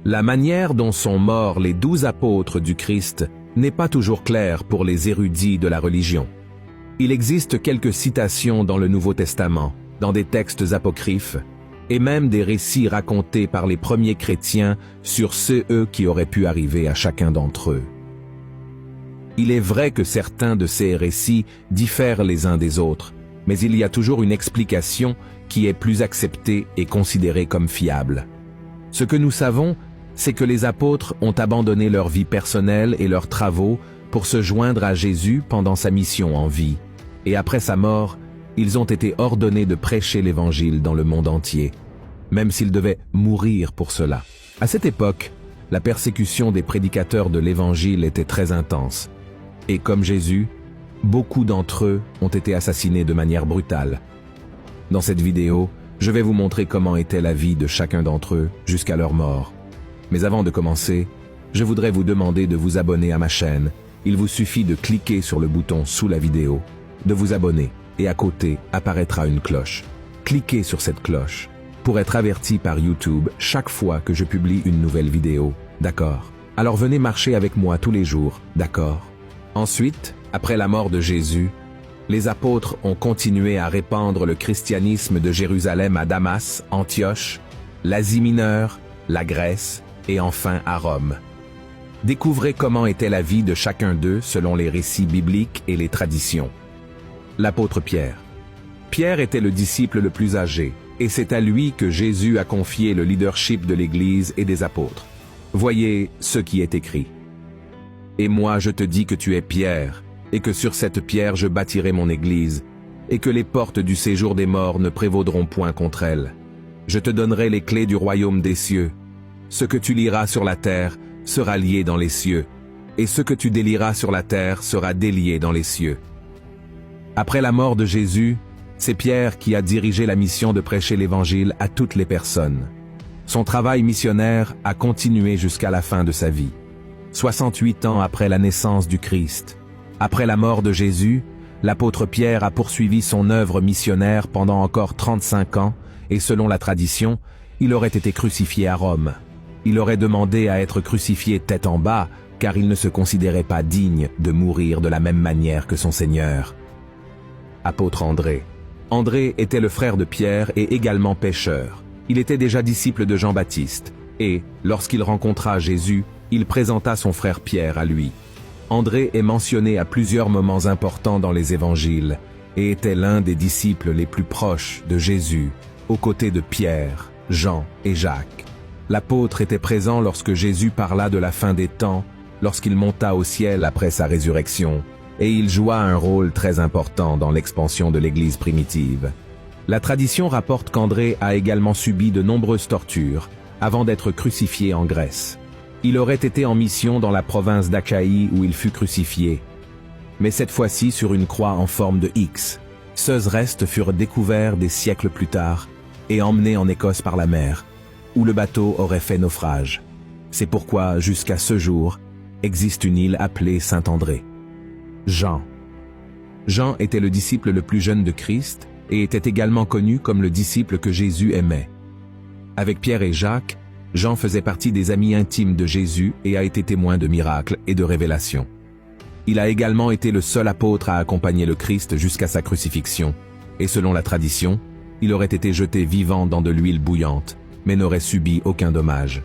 La manière dont sont morts les 12 apôtres du Christ n'est pas toujours claire pour les érudits de la religion. Il existe quelques citations dans le Nouveau Testament, dans des textes apocryphes, et même des récits racontés par les premiers chrétiens sur eux qui auraient pu arriver à chacun d'entre eux. Il est vrai que certains de ces récits diffèrent les uns des autres, mais il y a toujours une explication qui est plus acceptée et considérée comme fiable. Ce que nous savons, c'est que les apôtres ont abandonné leur vie personnelle et leurs travaux pour se joindre à Jésus pendant sa mission en vie, et après sa mort, ils ont été ordonnés de prêcher l'Évangile dans le monde entier, même s'ils devaient mourir pour cela. À cette époque, la persécution des prédicateurs de l'Évangile était très intense, et comme Jésus, beaucoup d'entre eux ont été assassinés de manière brutale. Dans cette vidéo, je vais vous montrer comment était la vie de chacun d'entre eux jusqu'à leur mort. Mais avant de commencer, je voudrais vous demander de vous abonner à ma chaîne. Il vous suffit de cliquer sur le bouton sous la vidéo, de vous abonner, et à côté apparaîtra une cloche. Cliquez sur cette cloche pour être averti par YouTube chaque fois que je publie une nouvelle vidéo, d'accord? Alors venez marcher avec moi tous les jours, d'accord? Ensuite, après la mort de Jésus, les apôtres ont continué à répandre le christianisme de Jérusalem à Damas, Antioche, l'Asie mineure, la Grèce et enfin à Rome. Découvrez comment était la vie de chacun d'eux selon les récits bibliques et les traditions. L'apôtre Pierre. Pierre était le disciple le plus âgé, et c'est à lui que Jésus a confié le leadership de l'Église et des apôtres. Voyez ce qui est écrit. « Et moi je te dis que tu es Pierre, et que sur cette pierre je bâtirai mon Église, et que les portes du séjour des morts ne prévaudront point contre elle. Je te donnerai les clés du royaume des cieux. Ce que tu liras sur la terre sera lié dans les cieux, et ce que tu délieras sur la terre sera délié dans les cieux. » Après la mort de Jésus, c'est Pierre qui a dirigé la mission de prêcher l'Évangile à toutes les personnes. Son travail missionnaire a continué jusqu'à la fin de sa vie. 68 ans après la naissance du Christ. Après la mort de Jésus, l'apôtre Pierre a poursuivi son œuvre missionnaire pendant encore 35 ans et selon la tradition, il aurait été crucifié à Rome. Il aurait demandé à être crucifié tête en bas car il ne se considérait pas digne de mourir de la même manière que son Seigneur. Apôtre André. André était le frère de Pierre et également pêcheur. Il était déjà disciple de Jean-Baptiste et, lorsqu'il rencontra Jésus, il présenta son frère Pierre à lui. André est mentionné à plusieurs moments importants dans les évangiles et était l'un des disciples les plus proches de Jésus, aux côtés de Pierre, Jean et Jacques. L'apôtre était présent lorsque Jésus parla de la fin des temps, lorsqu'il monta au ciel après sa résurrection, et il joua un rôle très important dans l'expansion de l'Église primitive. La tradition rapporte qu'André a également subi de nombreuses tortures avant d'être crucifié en Grèce. Il aurait été en mission dans la province d'Achaïe où il fut crucifié, mais cette fois-ci sur une croix en forme de X. Ces restes furent découverts des siècles plus tard et emmenés en Écosse par la mer, où le bateau aurait fait naufrage. C'est pourquoi, jusqu'à ce jour, existe une île appelée Saint-André. Jean. Jean était le disciple le plus jeune de Christ et était également connu comme le disciple que Jésus aimait. Avec Pierre et Jacques, Jean faisait partie des amis intimes de Jésus et a été témoin de miracles et de révélations. Il a également été le seul apôtre à accompagner le Christ jusqu'à sa crucifixion, et selon la tradition, il aurait été jeté vivant dans de l'huile bouillante, mais n'aurait subi aucun dommage.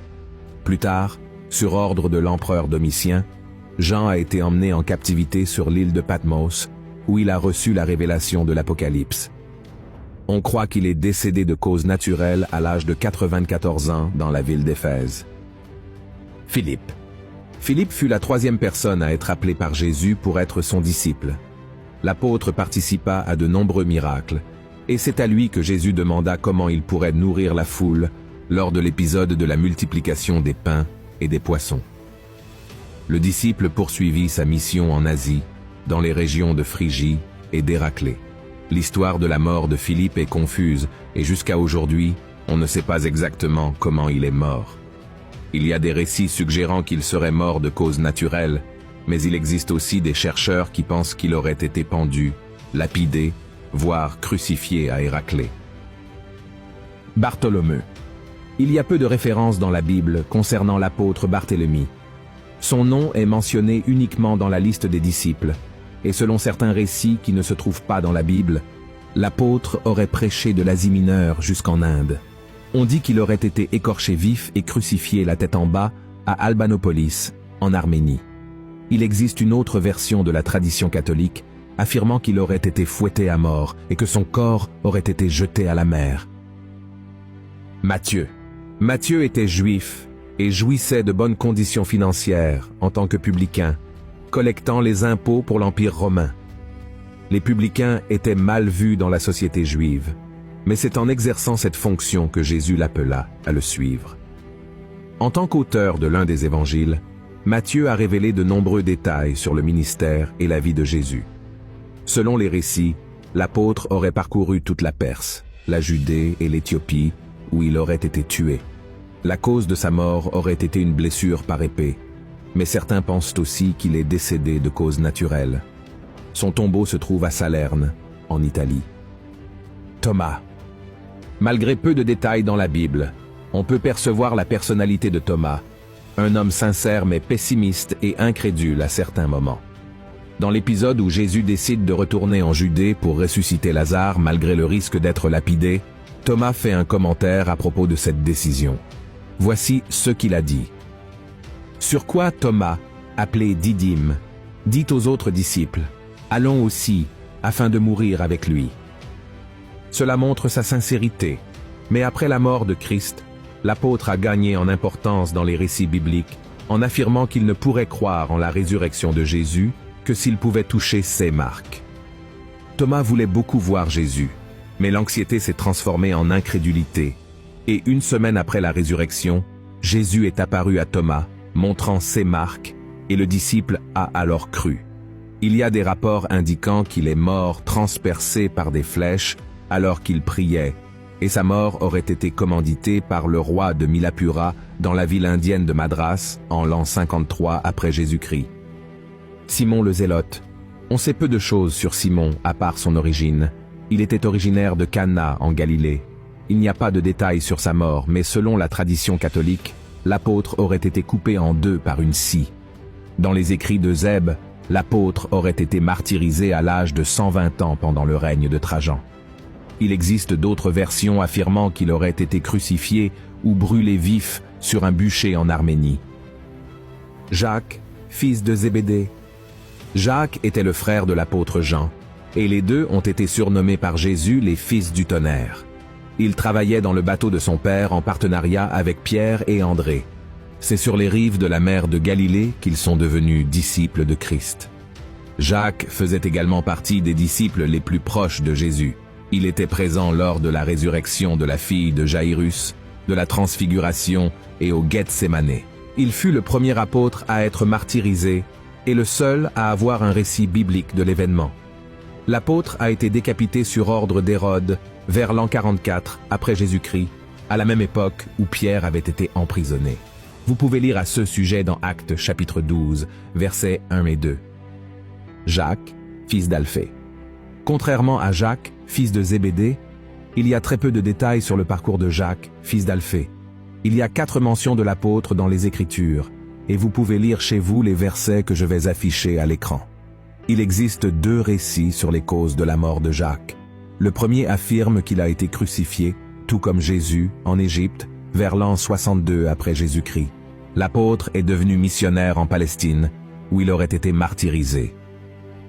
Plus tard, sur ordre de l'empereur Domitien, Jean a été emmené en captivité sur l'île de Patmos, où il a reçu la révélation de l'Apocalypse. On croit qu'il est décédé de cause naturelle à l'âge de 94 ans dans la ville d'Éphèse. Philippe. Philippe fut la troisième personne à être appelée par Jésus pour être son disciple. L'apôtre participa à de nombreux miracles, et c'est à lui que Jésus demanda comment il pourrait nourrir la foule lors de l'épisode de la multiplication des pains et des poissons. Le disciple poursuivit sa mission en Asie, dans les régions de Phrygie et d'Héraclée. L'histoire de la mort de Philippe est confuse et jusqu'à aujourd'hui, on ne sait pas exactement comment il est mort. Il y a des récits suggérant qu'il serait mort de cause naturelle, mais il existe aussi des chercheurs qui pensent qu'il aurait été pendu, lapidé, voire crucifié à Héraclée. Bartholomew. Il y a peu de références dans la Bible concernant l'apôtre Barthélemy. Son nom est mentionné uniquement dans la liste des disciples, et selon certains récits qui ne se trouvent pas dans la Bible, l'apôtre aurait prêché de l'Asie mineure jusqu'en Inde. On dit qu'il aurait été écorché vif et crucifié la tête en bas à Albanopolis, en Arménie. Il existe une autre version de la tradition catholique affirmant qu'il aurait été fouetté à mort et que son corps aurait été jeté à la mer. Matthieu. Matthieu était juif et jouissait de bonnes conditions financières en tant que publicain, collectant les impôts pour l'Empire romain. Les publicains étaient mal vus dans la société juive, mais c'est en exerçant cette fonction que Jésus l'appela à le suivre. En tant qu'auteur de l'un des évangiles, Matthieu a révélé de nombreux détails sur le ministère et la vie de Jésus. Selon les récits, l'apôtre aurait parcouru toute la Perse, la Judée et l'Éthiopie, où il aurait été tué. La cause de sa mort aurait été une blessure par épée, mais certains pensent aussi qu'il est décédé de cause naturelle. Son tombeau se trouve à Salerne, en Italie. Thomas. Malgré peu de détails dans la Bible, on peut percevoir la personnalité de Thomas, un homme sincère mais pessimiste et incrédule à certains moments. Dans l'épisode où Jésus décide de retourner en Judée pour ressusciter Lazare malgré le risque d'être lapidé, Thomas fait un commentaire à propos de cette décision. Voici ce qu'il a dit. Sur quoi Thomas, appelé Didyme, dit aux autres disciples, « Allons aussi, afin de mourir avec lui. » Cela montre sa sincérité, mais après la mort de Christ, l'apôtre a gagné en importance dans les récits bibliques en affirmant qu'il ne pourrait croire en la résurrection de Jésus que s'il pouvait toucher ses marques. Thomas voulait beaucoup voir Jésus, mais l'anxiété s'est transformée en incrédulité, et une semaine après la résurrection, Jésus est apparu à Thomas, montrant ses marques, et le disciple a alors cru. Il y a des rapports indiquant qu'il est mort transpercé par des flèches alors qu'il priait, et sa mort aurait été commanditée par le roi de Milapura dans la ville indienne de Madras en l'an 53 après Jésus-Christ. Simon le Zélote. On sait peu de choses sur Simon à part son origine. Il était originaire de Cana en Galilée. Il n'y a pas de détails sur sa mort, mais selon la tradition catholique, l'apôtre aurait été coupé en deux par une scie. Dans les écrits de Zeb, l'apôtre aurait été martyrisé à l'âge de 120 ans pendant le règne de Trajan. Il existe d'autres versions affirmant qu'il aurait été crucifié ou brûlé vif sur un bûcher en Arménie. Jacques, fils de Zébédée. Jacques était le frère de l'apôtre Jean, et les deux ont été surnommés par Jésus les fils du tonnerre. Ils travaillaient dans le bateau de son père en partenariat avec Pierre et André. C'est sur les rives de la mer de Galilée qu'ils sont devenus disciples de Christ. Jacques faisait également partie des disciples les plus proches de Jésus. Il était présent lors de la résurrection de la fille de Jaïrus, de la transfiguration et au Gethsémané. Il fut le premier apôtre à être martyrisé et le seul à avoir un récit biblique de l'événement. L'apôtre a été décapité sur ordre d'Hérode vers l'an 44 après Jésus-Christ, à la même époque où Pierre avait été emprisonné. Vous pouvez lire à ce sujet dans Actes chapitre 12, versets 1 et 2. Jacques, fils d'Alphée. Contrairement à Jacques, fils de Zébédée, il y a très peu de détails sur le parcours de Jacques, fils d'Alphée. Il y a 4 mentions de l'apôtre dans les Écritures, et vous pouvez lire chez vous les versets que je vais afficher à l'écran. Il existe 2 récits sur les causes de la mort de Jacques. Le premier affirme qu'il a été crucifié, tout comme Jésus, en Égypte, vers l'an 62 après Jésus-Christ. L'apôtre est devenu missionnaire en Palestine, où il aurait été martyrisé.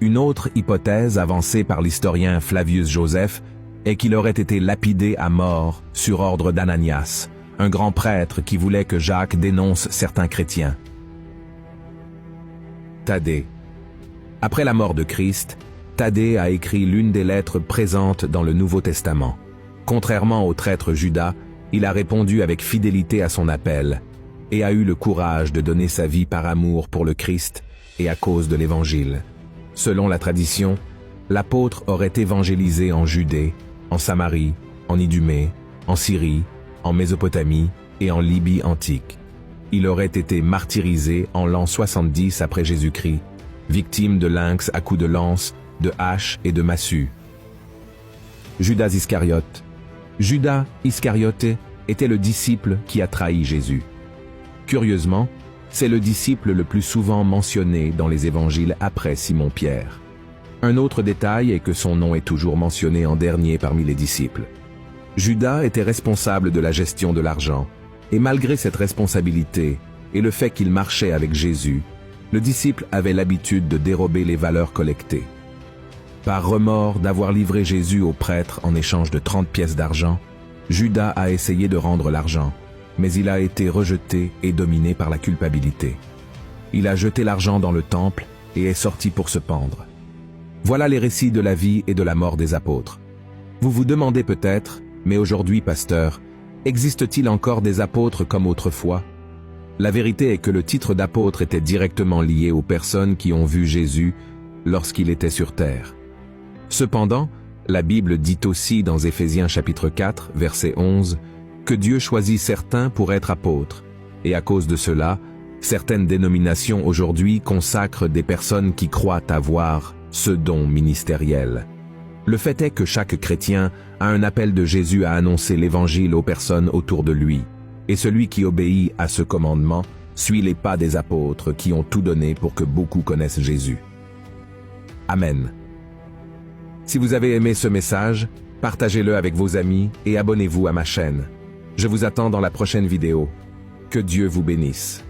Une autre hypothèse avancée par l'historien Flavius Joseph est qu'il aurait été lapidé à mort sur ordre d'Ananias, un grand prêtre qui voulait que Jacques dénonce certains chrétiens. Thaddée. Après la mort de Christ, Thaddée a écrit l'une des lettres présentes dans le Nouveau Testament. Contrairement au traître Judas, il a répondu avec fidélité à son appel et a eu le courage de donner sa vie par amour pour le Christ et à cause de l'Évangile. Selon la tradition, l'apôtre aurait évangélisé en Judée, en Samarie, en Idumée, en Syrie, en Mésopotamie et en Libye antique. Il aurait été martyrisé en l'an 70 après Jésus-Christ, victime de lynx à coups de lance, de hache et de massue. Judas Iscariote. Judas Iscariote était le disciple qui a trahi Jésus. Curieusement, c'est le disciple le plus souvent mentionné dans les évangiles après Simon-Pierre. Un autre détail est que son nom est toujours mentionné en dernier parmi les disciples. Judas était responsable de la gestion de l'argent, et malgré cette responsabilité et le fait qu'il marchait avec Jésus, le disciple avait l'habitude de dérober les valeurs collectées. Par remords d'avoir livré Jésus au prêtre en échange de 30 pièces d'argent, Judas a essayé de rendre l'argent, mais il a été rejeté et dominé par la culpabilité. Il a jeté l'argent dans le temple et est sorti pour se pendre. Voilà les récits de la vie et de la mort des apôtres. Vous vous demandez peut-être, mais aujourd'hui, pasteur, existe-t-il encore des apôtres comme autrefois? La vérité est que le titre d'apôtre était directement lié aux personnes qui ont vu Jésus lorsqu'il était sur terre. Cependant, la Bible dit aussi dans Éphésiens chapitre 4, verset 11, que Dieu choisit certains pour être apôtres, et à cause de cela, certaines dénominations aujourd'hui consacrent des personnes qui croient avoir ce don ministériel. Le fait est que chaque chrétien a un appel de Jésus à annoncer l'Évangile aux personnes autour de lui, et celui qui obéit à ce commandement suit les pas des apôtres qui ont tout donné pour que beaucoup connaissent Jésus. Amen. Si vous avez aimé ce message, partagez-le avec vos amis et abonnez-vous à ma chaîne. Je vous attends dans la prochaine vidéo. Que Dieu vous bénisse.